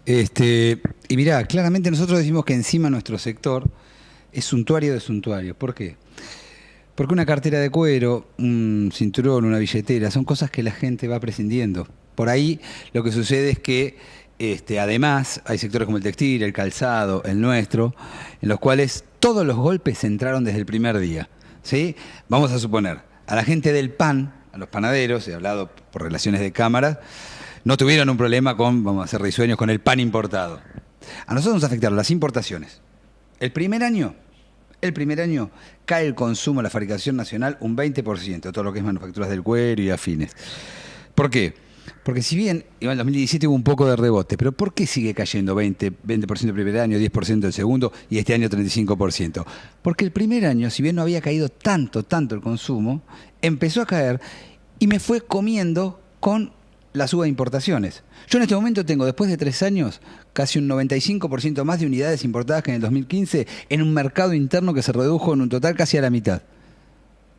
Y mirá, claramente nosotros decimos que encima nuestro sector es suntuario de suntuarios. ¿Por qué? Porque una cartera de cuero, un cinturón, una billetera, son cosas que la gente va prescindiendo. Por ahí lo que sucede es que además hay sectores como el textil, el calzado, el nuestro, en los cuales todos los golpes entraron desde el primer día. ¿Sí? Vamos a suponer, a la gente del pan, a los panaderos, he hablado por relaciones de cámaras, no tuvieron un problema con, vamos a hacer risueños, con el pan importado. A nosotros nos afectaron las importaciones. El primer año, el primer año cae el consumo, la fabricación nacional, un 20%, todo lo que es manufacturas del cuero y afines. ¿Por qué? Porque si bien en el 2017 hubo un poco de rebote, pero ¿por qué sigue cayendo 20% el primer año, 10% el segundo y este año 35%? Porque el primer año, si bien no había caído tanto el consumo, empezó a caer y me fue comiendo con la suba de importaciones. Yo en este momento tengo, después de 3 años, casi un 95% más de unidades importadas que en el 2015 en un mercado interno que se redujo en un total casi a la mitad.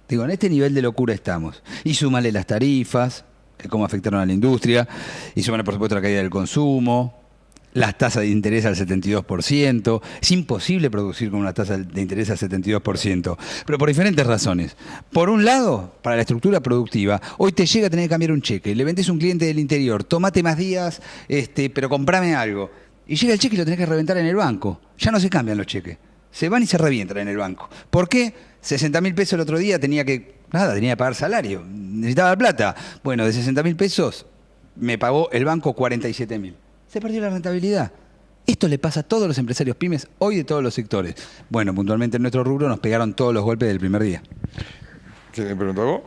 Digo, en este nivel de locura estamos. Y súmale las tarifas, que cómo afectaron a la industria, y súmale por supuesto la caída del consumo, las tasas de interés al 72%. Es imposible producir con una tasa de interés al 72%, pero por diferentes razones. Por un lado, para la estructura productiva, hoy te llega a tener que cambiar un cheque, le vendés a un cliente del interior, tomate más días, pero comprame algo. Y llega el cheque y lo tenés que reventar en el banco. Ya no se cambian los cheques. Se van y se revientan en el banco. ¿Por qué? 60.000 pesos el otro día tenía que pagar salario. Necesitaba plata. Bueno, de 60.000 pesos me pagó el banco 47.000. Se perdió la rentabilidad. Esto le pasa a todos los empresarios pymes hoy de todos los sectores. Bueno, puntualmente en nuestro rubro nos pegaron todos los golpes del primer día. ¿Qué me preguntó vos?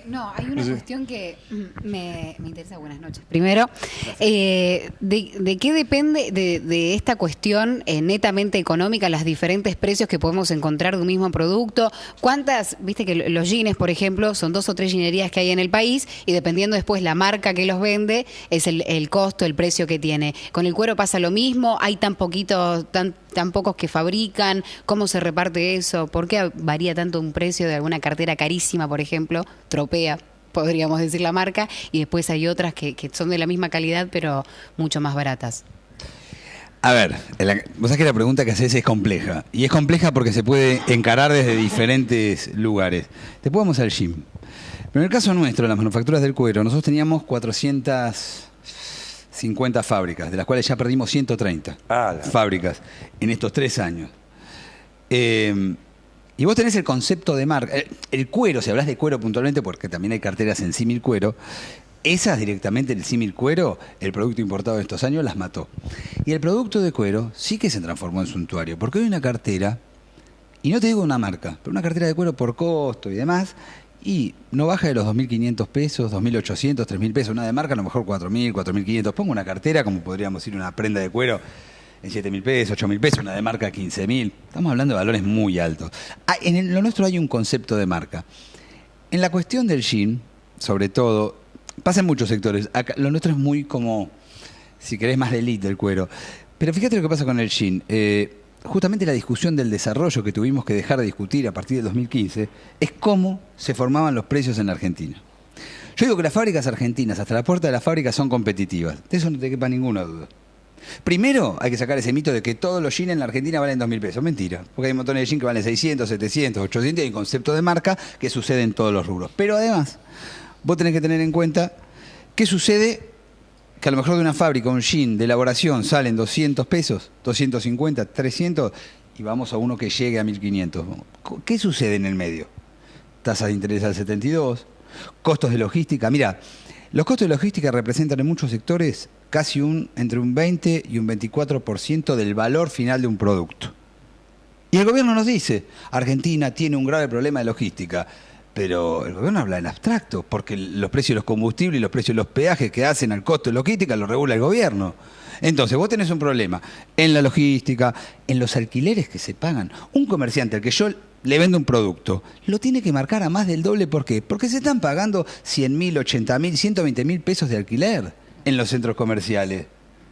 No, hay una Sí. cuestión que me interesa. Buenas noches. Primero, ¿de qué depende de esta cuestión netamente económica, los diferentes precios que podemos encontrar de un mismo producto? ¿Cuántas, viste que los jeans, por ejemplo, son 2 o 3 ginerías que hay en el país y dependiendo después la marca que los vende, es el costo, el precio que tiene? ¿Con el cuero pasa lo mismo? ¿Hay tan poquitos, tan pocos que fabrican? ¿Cómo se reparte eso? ¿Por qué varía tanto un precio de alguna cartera carísima, por ejemplo? Tropea, podríamos decir la marca, y después hay otras que son de la misma calidad, pero mucho más baratas. A ver, vos sabés que la pregunta que haces es compleja. Y es compleja porque se puede encarar desde diferentes lugares. Te podemos al gym. Pero en el caso nuestro, las manufacturas del cuero, nosotros teníamos 450 fábricas, de las cuales ya perdimos 130 fábricas en estos 3 años. Y vos tenés el concepto de marca. El cuero, si hablas de cuero puntualmente, porque también hay carteras en símil cuero, esas directamente, el símil cuero, el producto importado de estos años, las mató. Y el producto de cuero sí que se transformó en suntuario, porque hoy una cartera, y no te digo una marca, pero una cartera de cuero por costo y demás, y no baja de los 2.500 pesos, 2.800, 3.000 pesos. Una de marca a lo mejor 4.000, 4.500. Pongo una cartera, como podríamos decir una prenda de cuero, en 7.000 pesos, 8.000 pesos, una de marca 15.000. Estamos hablando de valores muy altos. Lo nuestro hay un concepto de marca. En la cuestión del jean, sobre todo, pasa en muchos sectores. Acá, lo nuestro es muy como, si querés, más de elite del cuero. Pero fíjate lo que pasa con el jean. Justamente la discusión del desarrollo que tuvimos que dejar de discutir a partir del 2015 es cómo se formaban los precios en la Argentina. Yo digo que las fábricas argentinas, hasta la puerta de la fábrica, son competitivas. De eso no te quepa ninguna duda. Primero, hay que sacar ese mito de que todos los jeans en la Argentina valen 2.000 pesos. Mentira, porque hay montones de jeans que valen 600, 700, 800 y hay un concepto de marca que sucede en todos los rubros. Pero además, vos tenés que tener en cuenta qué sucede, que a lo mejor de una fábrica un jean de elaboración salen 200 pesos, 250, 300 y vamos a uno que llegue a 1.500. ¿Qué sucede en el medio? Tasa de interés al 72, costos de logística. Mira, los costos de logística representan en muchos sectores casi entre un 20 y un 24% del valor final de un producto. Y el gobierno nos dice, Argentina tiene un grave problema de logística, pero el gobierno habla en abstracto, porque los precios de los combustibles y los precios de los peajes que hacen al costo de logística lo regula el gobierno. Entonces, vos tenés un problema en la logística, en los alquileres que se pagan. Un comerciante al que yo le vendo un producto, lo tiene que marcar a más del doble. ¿Por qué? Porque se están pagando 100.000, 80.000, 120.000 pesos de alquiler en los centros comerciales.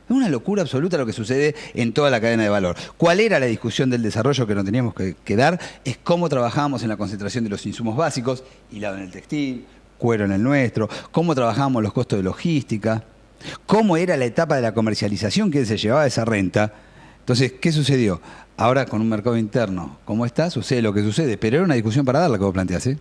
Es una locura absoluta lo que sucede en toda la cadena de valor. ¿Cuál era la discusión del desarrollo que nos teníamos que dar? Es cómo trabajábamos en la concentración de los insumos básicos, hilado en el textil, cuero en el nuestro, cómo trabajábamos los costos de logística. cómo era la etapa de la comercialización que se llevaba esa renta. Entonces, ¿qué sucedió? Ahora con un mercado interno, ¿cómo está? Sucede lo que sucede, pero era una discusión para dar la que vos planteás, ¿eh?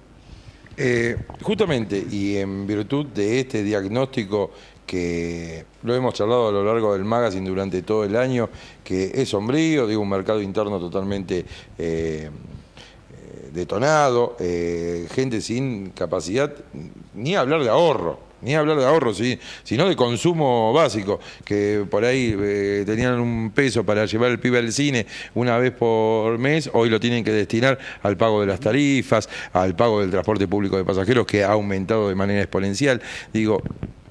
Justamente, y en virtud de este diagnóstico que lo hemos charlado a lo largo del magazine durante todo el año, que es sombrío, digo, un mercado interno totalmente detonado, gente sin capacidad, ni hablar de ahorro, ¿sí? Sino de consumo básico, que por ahí tenían un peso para llevar el pibe al cine una vez por mes, hoy lo tienen que destinar al pago de las tarifas, al pago del transporte público de pasajeros, que ha aumentado de manera exponencial. Digo,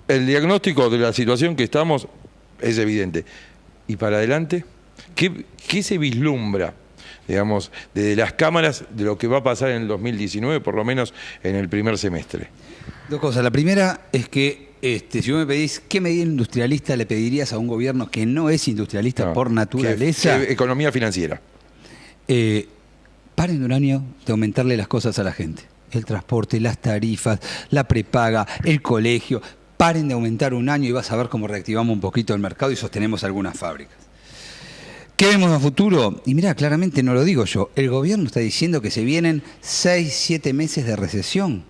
el diagnóstico de la situación que estamos es evidente. ¿Y para adelante? ¿Qué se vislumbra, digamos, desde las cámaras de lo que va a pasar en el 2019, por lo menos en el primer semestre? Dos cosas. La primera es que si vos me pedís qué medida industrialista le pedirías a un gobierno que no es industrialista por naturaleza. ¿Qué economía financiera? Paren un año de aumentarle las cosas a la gente. El transporte, las tarifas, la prepaga, el colegio. Paren de aumentar un año y vas a ver cómo reactivamos un poquito el mercado y sostenemos algunas fábricas. ¿Qué vemos a futuro? Y mirá, claramente no lo digo yo. El gobierno está diciendo que se vienen 6, 7 meses de recesión.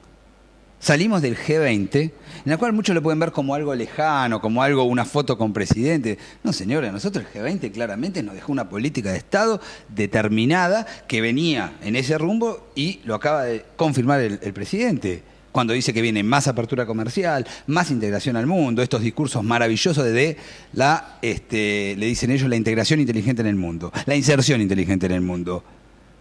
Salimos del G20, en la cual muchos lo pueden ver como algo lejano, como algo, una foto con presidente. No, señora, nosotros el G20 claramente nos dejó una política de Estado determinada que venía en ese rumbo y lo acaba de confirmar el presidente, cuando dice que viene más apertura comercial, más integración al mundo, estos discursos maravillosos de le dicen ellos, la integración inteligente en el mundo, la inserción inteligente en el mundo.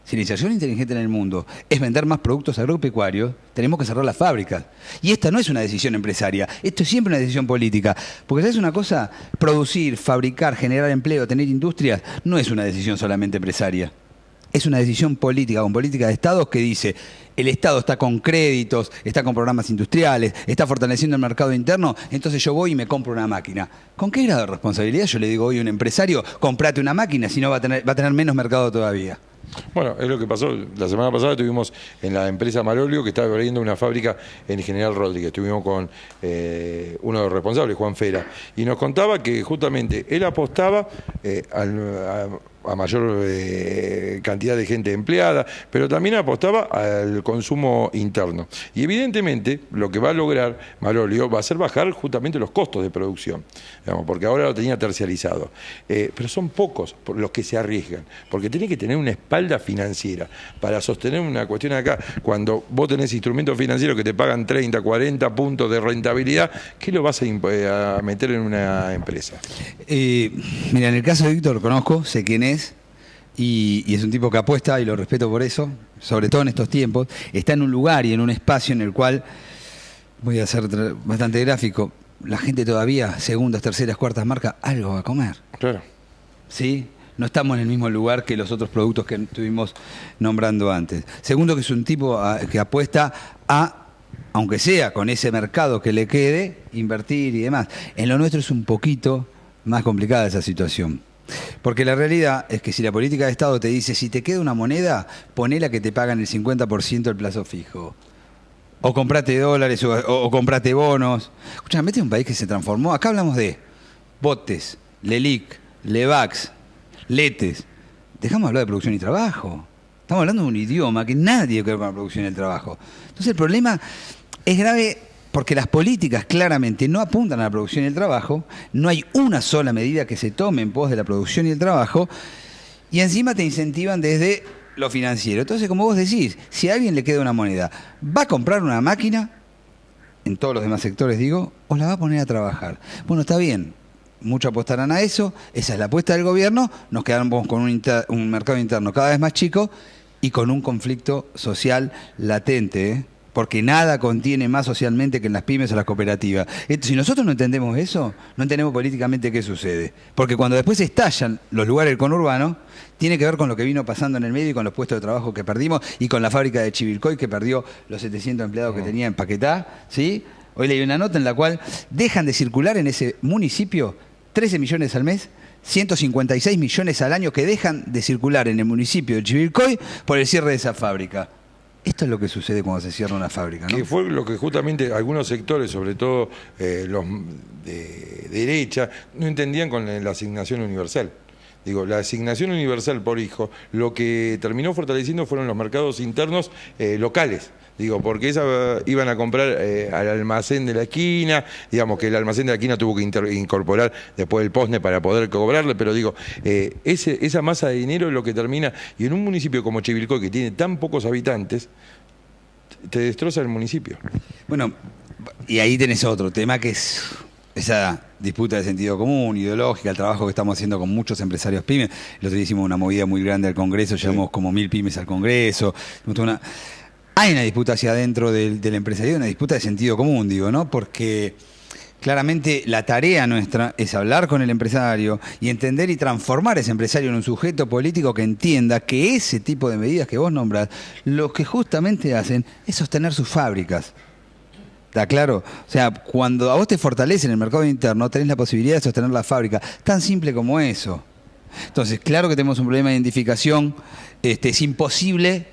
Si la inserción inteligente en el mundo es vender más productos agropecuarios, tenemos que cerrar las fábricas. Y esta no es una decisión empresaria, esto es siempre una decisión política. Porque ¿sabes una cosa? Producir, fabricar, generar empleo, tener industrias, no es una decisión solamente empresaria. Es una decisión política, con política de Estado que dice, el Estado está con créditos, está con programas industriales, está fortaleciendo el mercado interno, entonces yo voy y me compro una máquina. ¿Con qué grado de responsabilidad yo le digo hoy a un empresario, comprate una máquina, si no va a tener menos mercado todavía? Bueno, es lo que pasó. La semana pasada estuvimos en la empresa Marolio, que estaba abriendo una fábrica en General Rodríguez. Estuvimos con uno de los responsables, Juan Fera, y nos contaba que justamente él apostaba a mayor cantidad de gente empleada, pero también apostaba al consumo interno. Y evidentemente lo que va a lograr Marolio va a ser bajar justamente los costos de producción, digamos, porque ahora lo tenía terciarizado. Pero son pocos los que se arriesgan, porque tenés que tener una espalda financiera para sostener una cuestión acá. Cuando vos tenés instrumentos financieros que te pagan 30, 40 puntos de rentabilidad, ¿qué lo vas a meter en una empresa? Mira, en el caso de Víctor conozco, sé quién es, y es un tipo que apuesta y lo respeto por eso, sobre todo en estos tiempos. Está en un lugar y en un espacio en el cual, voy a ser bastante gráfico, la gente todavía, segundas, terceras, cuartas marcas, algo va a comer. Claro. ¿Sí? No estamos en el mismo lugar que los otros productos que estuvimos nombrando antes. Segundo, que es un tipo que apuesta a, aunque sea con ese mercado que le quede, invertir y demás. En lo nuestro es un poquito más complicada esa situación. Porque la realidad es que si la política de Estado te dice, si te queda una moneda, ponela que te pagan el 50% del plazo fijo. O comprate dólares o comprate bonos. Escuchame, este es un país que se transformó. Acá hablamos de botes, LELIC, LEVAX, LETES. Dejamos de hablar de producción y trabajo. Estamos hablando de un idioma que nadie tiene que ver con la producción y el trabajo. Entonces el problema es grave porque las políticas claramente no apuntan a la producción y el trabajo, no hay una sola medida que se tome en pos de la producción y el trabajo, y encima te incentivan desde lo financiero. Entonces, como vos decís, si a alguien le queda una moneda, ¿va a comprar una máquina? En todos los demás sectores, digo, ¿o la va a poner a trabajar? Bueno, está bien. Muchos apostarán a eso, esa es la apuesta del gobierno, nos quedamos con un mercado interno cada vez más chico y con un conflicto social latente, porque nada contiene más socialmente que en las pymes o las cooperativas. Si nosotros no entendemos eso, no entendemos políticamente qué sucede. Porque cuando después estallan los lugares del conurbano, tiene que ver con lo que vino pasando en el medio y con los puestos de trabajo que perdimos y con la fábrica de Chivilcoy que perdió los 700 empleados que tenía en Paquetá, ¿sí? Hoy leí una nota en la cual dejan de circular en ese municipio 13 millones al mes, 156 millones al año que dejan de circular en el municipio de Chivilcoy por el cierre de esa fábrica. Esto es lo que sucede cuando se cierra una fábrica, ¿no? Que fue lo que justamente algunos sectores, sobre todo los de derecha, no entendían con la asignación universal. Digo, la asignación universal por hijo, lo que terminó fortaleciendo fueron los mercados internos locales. Digo, porque iban a comprar al almacén de la esquina, digamos que el almacén de la esquina tuvo que incorporar después el POSNE para poder cobrarle, pero digo, esa masa de dinero es lo que termina, y en un municipio como Chivilcoy, que tiene tan pocos habitantes, te destroza el municipio. Bueno, y ahí tenés otro tema que es esa disputa de sentido común, ideológica, el trabajo que estamos haciendo con muchos empresarios pymes. El otro día hicimos una movida muy grande al Congreso, llevamos como 1000 pymes al Congreso. Hay una disputa hacia adentro del empresariado, una disputa de sentido común, digo, ¿no? Porque claramente la tarea nuestra es hablar con el empresario y entender y transformar a ese empresario en un sujeto político que entienda que ese tipo de medidas que vos nombrás, lo que justamente hacen es sostener sus fábricas. ¿Está claro? O sea, cuando a vos te fortalecen el mercado interno, tenés la posibilidad de sostener la fábrica. Tan simple como eso. Entonces, claro que tenemos un problema de identificación. Es imposible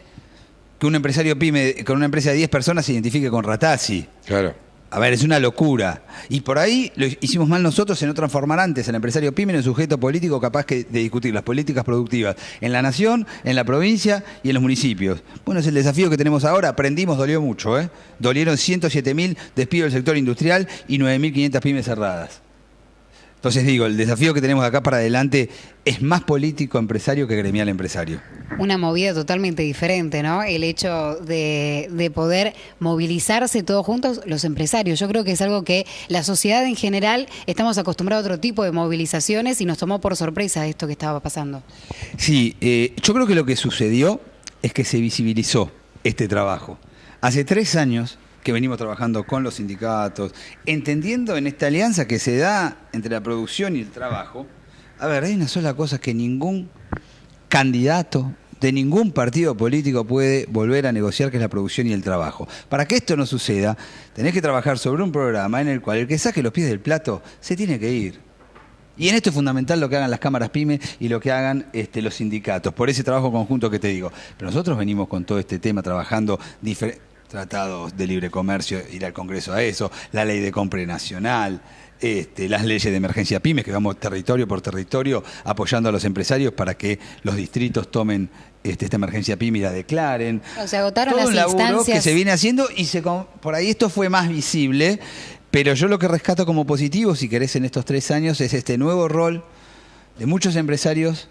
que un empresario pyme con una empresa de 10 personas se identifique con Ratazzi. Claro. A ver, es una locura. Y por ahí lo hicimos mal nosotros en no transformar antes al empresario pyme en un sujeto político capaz de discutir las políticas productivas en la nación, en la provincia y en los municipios. Bueno, es el desafío que tenemos ahora. Aprendimos, dolió mucho, ¿eh? Dolieron 107.000 despidos del sector industrial y 9.500 pymes cerradas. Entonces digo, el desafío que tenemos de acá para adelante es más político empresario que gremial empresario. Una movida totalmente diferente, ¿no? El hecho de poder movilizarse todos juntos los empresarios. Yo creo que es algo que la sociedad en general estamos acostumbrados a otro tipo de movilizaciones y nos tomó por sorpresa esto que estaba pasando. Sí, yo creo que lo que sucedió es que se visibilizó este trabajo. Hace 3 años que venimos trabajando con los sindicatos, entendiendo en esta alianza que se da entre la producción y el trabajo. A ver, hay una sola cosa que ningún candidato de ningún partido político puede volver a negociar, que es la producción y el trabajo. Para que esto no suceda, tenés que trabajar sobre un programa en el cual el que saque los pies del plato se tiene que ir. Y en esto es fundamental lo que hagan las cámaras pyme y lo que hagan los sindicatos, por ese trabajo conjunto que te digo. Pero nosotros venimos con todo este tema trabajando tratados de libre comercio, ir al Congreso a eso, la ley de compra nacional, las leyes de emergencia pymes, que vamos territorio por territorio apoyando a los empresarios para que los distritos tomen esta emergencia pyme y la declaren. O sea, agotaron todo las un laburo instancias que se viene haciendo y por ahí esto fue más visible, pero yo lo que rescato como positivo, si querés, en estos 3 años, es este nuevo rol de muchos empresarios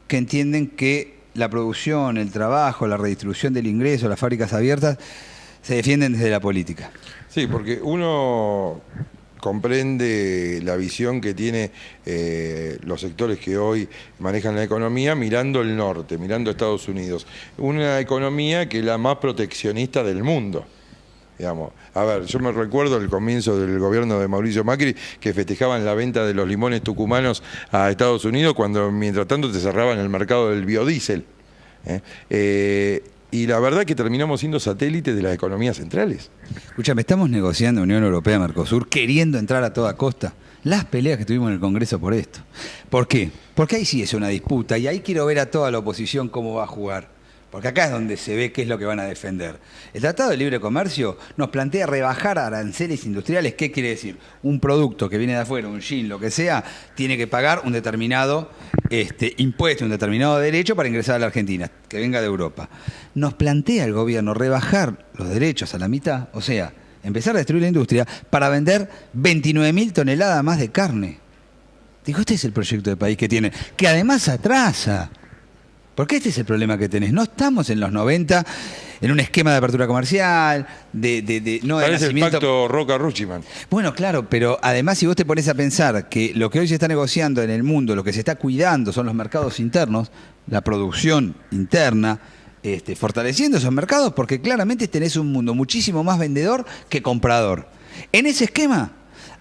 que entienden que la producción, el trabajo, la redistribución del ingreso, las fábricas abiertas, se defienden desde la política. Sí, porque uno comprende la visión que tiene los sectores que hoy manejan la economía mirando el norte, mirando Estados Unidos. Una economía que es la más proteccionista del mundo. Digamos. A ver, yo me recuerdo el comienzo del gobierno de Mauricio Macri, que festejaban la venta de los limones tucumanos a Estados Unidos, cuando mientras tanto te cerraban el mercado del biodiesel. Y la verdad que terminamos siendo satélites de las economías centrales. Escúchame, estamos negociando Unión Europea, Mercosur, queriendo entrar a toda costa. Las peleas que tuvimos en el Congreso por esto. ¿Por qué? Porque ahí sí es una disputa y ahí quiero ver a toda la oposición cómo va a jugar. Porque acá es donde se ve qué es lo que van a defender. El Tratado de Libre Comercio nos plantea rebajar aranceles industriales. ¿Qué quiere decir? Un producto que viene de afuera, un jean, lo que sea, tiene que pagar un determinado impuesto, un determinado derecho para ingresar a la Argentina, que venga de Europa. Nos plantea el gobierno rebajar los derechos a la mitad, o sea, empezar a destruir la industria para vender 29.000 toneladas más de carne. Digo, este es el proyecto de país que tiene, que además atrasa. Porque este es el problema que tenés. No estamos en los 90 en un esquema de apertura comercial, no de Parece nacimiento. el pacto Roca-Ruchiman. Bueno, claro, pero además si vos te pones a pensar que lo que hoy se está negociando en el mundo, lo que se está cuidando son los mercados internos, la producción interna, fortaleciendo esos mercados, porque claramente tenés un mundo muchísimo más vendedor que comprador. En ese esquema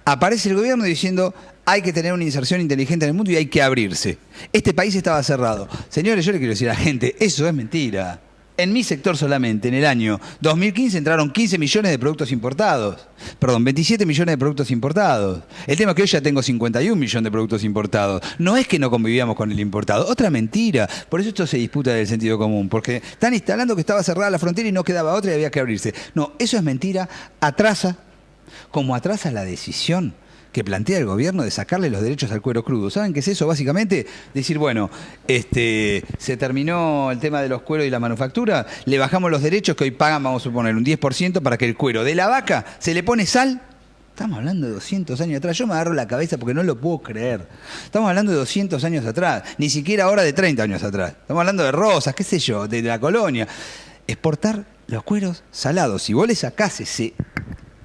aparece el gobierno diciendo: hay que tener una inserción inteligente en el mundo y hay que abrirse. Este país estaba cerrado. Señores, yo le quiero decir a la gente, eso es mentira. En mi sector solamente, en el año 2015 entraron 15 millones de productos importados. Perdón, 27 millones de productos importados. El tema es que hoy ya tengo 51 millones de productos importados. No es que no convivíamos con el importado. Otra mentira. Por eso esto se disputa del sentido común. Porque están instalando que estaba cerrada la frontera y no quedaba otra y había que abrirse. No, eso es mentira. Atrasa, como atrasa la decisión que plantea el gobierno de sacarle los derechos al cuero crudo. ¿Saben qué es eso? Básicamente decir, bueno, se terminó el tema de los cueros y la manufactura, le bajamos los derechos que hoy pagan, vamos a suponer, un 10% para que el cuero de la vaca se le pone sal. Estamos hablando de 200 años atrás. Yo me agarro la cabeza porque no lo puedo creer. Estamos hablando de 200 años atrás, ni siquiera ahora de 30 años atrás. Estamos hablando de Rosas, qué sé yo, de la colonia. Exportar los cueros salados. Si vos le sacás ese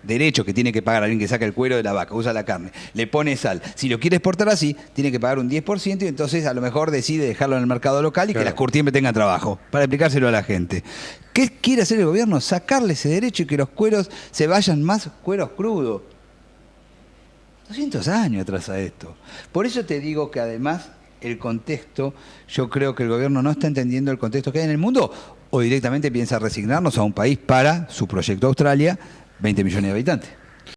derecho que tiene que pagar alguien que saca el cuero de la vaca, usa la carne, le pone sal. Si lo quiere exportar así, tiene que pagar un 10% y entonces a lo mejor decide dejarlo en el mercado local y que las curtiembres tengan trabajo, para explicárselo a la gente. ¿Qué quiere hacer el gobierno? Sacarle ese derecho y que los cueros se vayan más cueros crudos. 200 años atrás a esto. Por eso te digo que además el contexto, yo creo que el gobierno no está entendiendo el contexto que hay en el mundo o directamente piensa resignarnos a un país para su proyecto Australia, 20 millones de habitantes.